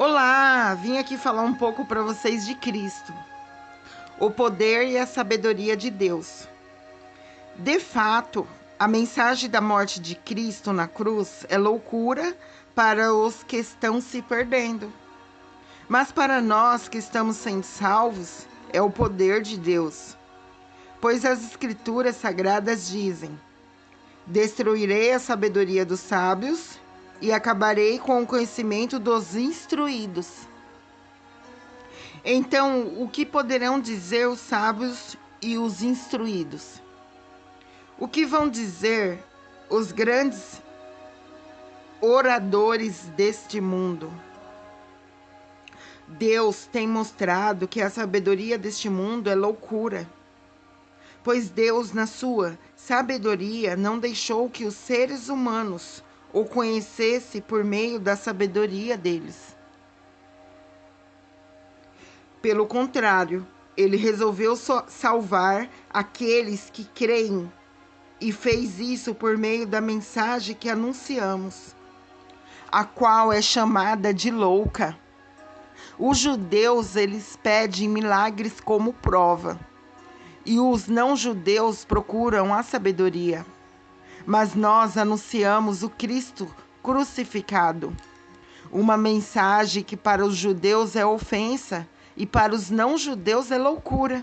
Olá, vim aqui falar um pouco para vocês de Cristo, o poder e a sabedoria de Deus. De fato, a mensagem da morte de Cristo na cruz é loucura para os que estão se perdendo. Mas para nós que estamos sendo salvos, é o poder de Deus. Pois as Escrituras Sagradas dizem: destruirei a sabedoria dos sábios e acabarei com o conhecimento dos instruídos. Então, o que poderão dizer os sábios e os instruídos? O que vão dizer os grandes oradores deste mundo? Deus tem mostrado que a sabedoria deste mundo é loucura, pois Deus, na sua sabedoria, não deixou que os seres humanos o conhecesse por meio da sabedoria deles. Pelo contrário, ele resolveu salvar aqueles que creem e fez isso por meio da mensagem que anunciamos, a qual é chamada de louca. Os judeus, eles pedem milagres como prova, e os não-judeus procuram a sabedoria. Mas nós anunciamos o Cristo crucificado, uma mensagem que para os judeus é ofensa e para os não-judeus é loucura.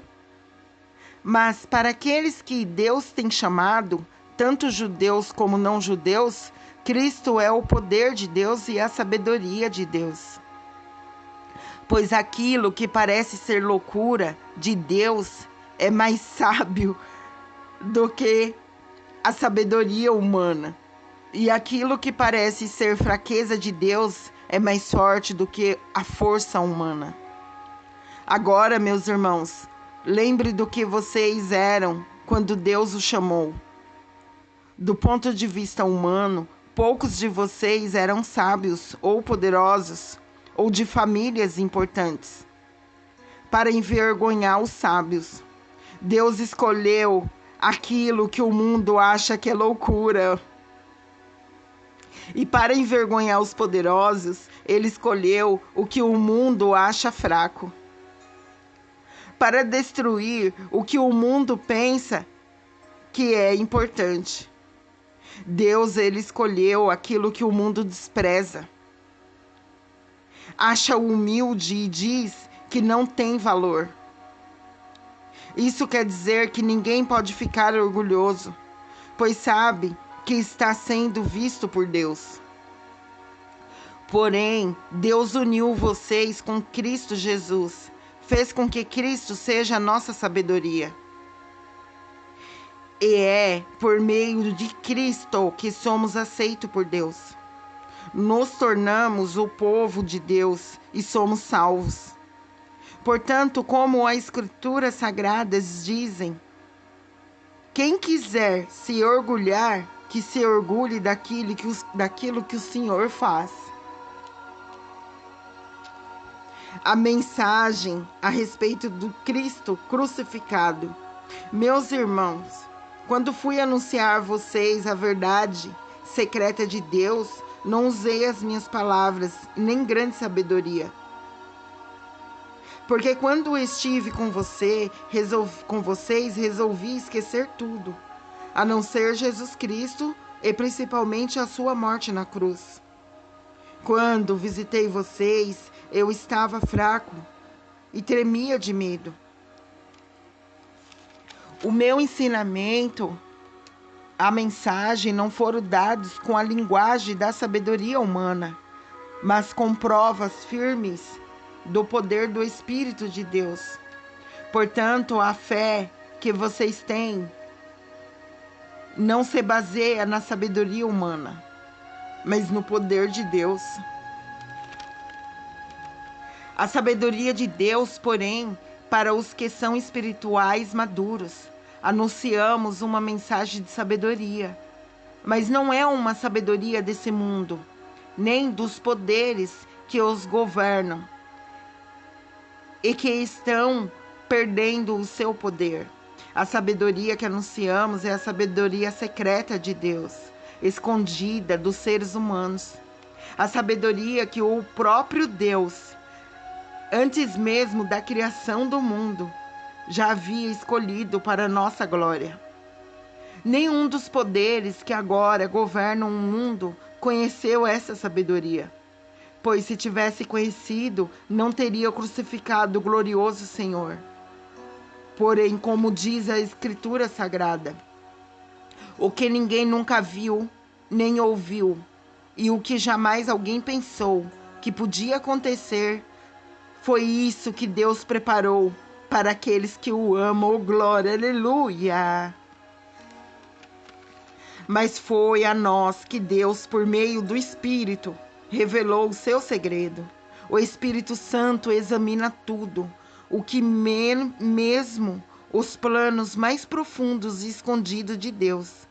Mas para aqueles que Deus tem chamado, tanto judeus como não-judeus, Cristo é o poder de Deus e a sabedoria de Deus. Pois aquilo que parece ser loucura de Deus é mais sábio do que a sabedoria humana. E aquilo que parece ser fraqueza de Deus é mais forte do que a força humana. Agora, meus irmãos, lembre do que vocês eram quando Deus os chamou. Do ponto de vista humano, poucos de vocês eram sábios ou poderosos, ou de famílias importantes. Para envergonhar os sábios, Deus escolheu aquilo que o mundo acha que é loucura. E para envergonhar os poderosos, ele escolheu o que o mundo acha fraco. Para destruir o que o mundo pensa que é importante. Deus, ele escolheu aquilo que o mundo despreza. Acha humilde e diz que não tem valor. Isso quer dizer que ninguém pode ficar orgulhoso, pois sabe que está sendo visto por Deus. Porém, Deus uniu vocês com Cristo Jesus, fez com que Cristo seja a nossa sabedoria. E é por meio de Cristo que somos aceitos por Deus. Nos tornamos o povo de Deus e somos salvos. Portanto, como as Escrituras Sagradas dizem, quem quiser se orgulhar, que se orgulhe daquilo que o Senhor faz. A mensagem a respeito do Cristo crucificado. Meus irmãos, quando fui anunciar a vocês a verdade secreta de Deus, não usei as minhas palavras, nem grande sabedoria. Porque quando estive com vocês, resolvi esquecer tudo, a não ser Jesus Cristo e principalmente a sua morte na cruz. Quando visitei vocês, eu estava fraco e tremia de medo. O meu ensinamento, a mensagem não foram dados com a linguagem da sabedoria humana, mas com provas firmes do poder do Espírito de Deus. Portanto, a fé que vocês têm não se baseia na sabedoria humana, mas no poder de Deus. A sabedoria de Deus, porém, para os que são espirituais maduros, anunciamos uma mensagem de sabedoria, mas não é uma sabedoria desse mundo, nem dos poderes que os governam e que estão perdendo o seu poder. A sabedoria que anunciamos é a sabedoria secreta de Deus, escondida dos seres humanos. A sabedoria que o próprio Deus, antes mesmo da criação do mundo, já havia escolhido para nossa glória. Nenhum dos poderes que agora governam o mundo conheceu essa sabedoria, pois se tivesse conhecido, não teria crucificado o glorioso Senhor. Porém, como diz a Escritura Sagrada, o que ninguém nunca viu, nem ouviu, e o que jamais alguém pensou que podia acontecer, foi isso que Deus preparou para aqueles que o amam. Oh, glória, aleluia! Mas foi a nós que Deus, por meio do Espírito, revelou o seu segredo. O Espírito Santo examina tudo, o que mesmo os planos mais profundos e escondidos de Deus.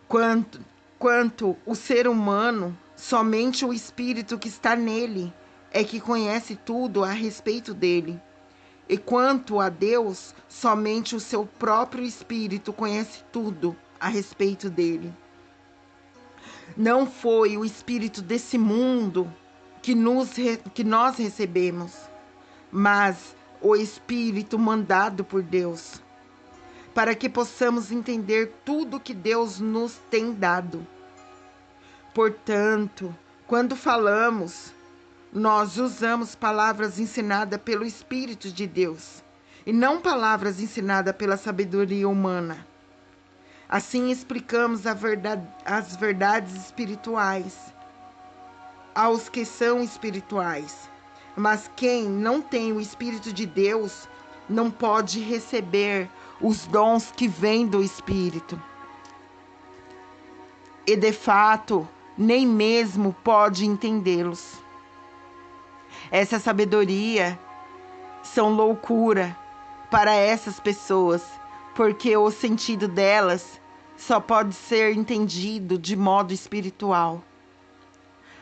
Quanto o ser humano, somente o Espírito que está nele é que conhece tudo a respeito dele. E quanto a Deus, somente o seu próprio Espírito conhece tudo a respeito dele. Não foi o espírito desse mundo que nós recebemos, mas o Espírito mandado por Deus, para que possamos entender tudo que Deus nos tem dado. Portanto, quando falamos, nós usamos palavras ensinadas pelo Espírito de Deus, e não palavras ensinadas pela sabedoria humana. Assim explicamos as verdades espirituais aos que são espirituais. Mas quem não tem o Espírito de Deus não pode receber os dons que vêm do Espírito. E de fato, nem mesmo pode entendê-los. Essa sabedoria são loucura para essas pessoas, porque o sentido delas só pode ser entendido de modo espiritual.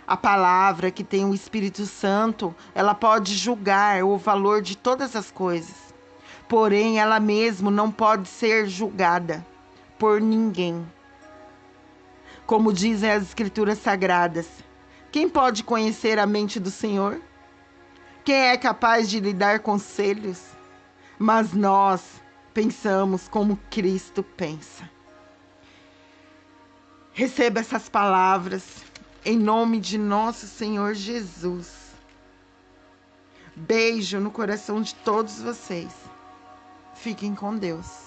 A palavra que tem o Espírito Santo, ela pode julgar o valor de todas as coisas, porém ela mesma não pode ser julgada por ninguém. Como dizem as Escrituras Sagradas, quem pode conhecer a mente do Senhor? Quem é capaz de lhe dar conselhos? Mas nós pensamos como Cristo pensa. Receba essas palavras em nome de nosso Senhor Jesus. Beijo no coração de todos vocês. Fiquem com Deus.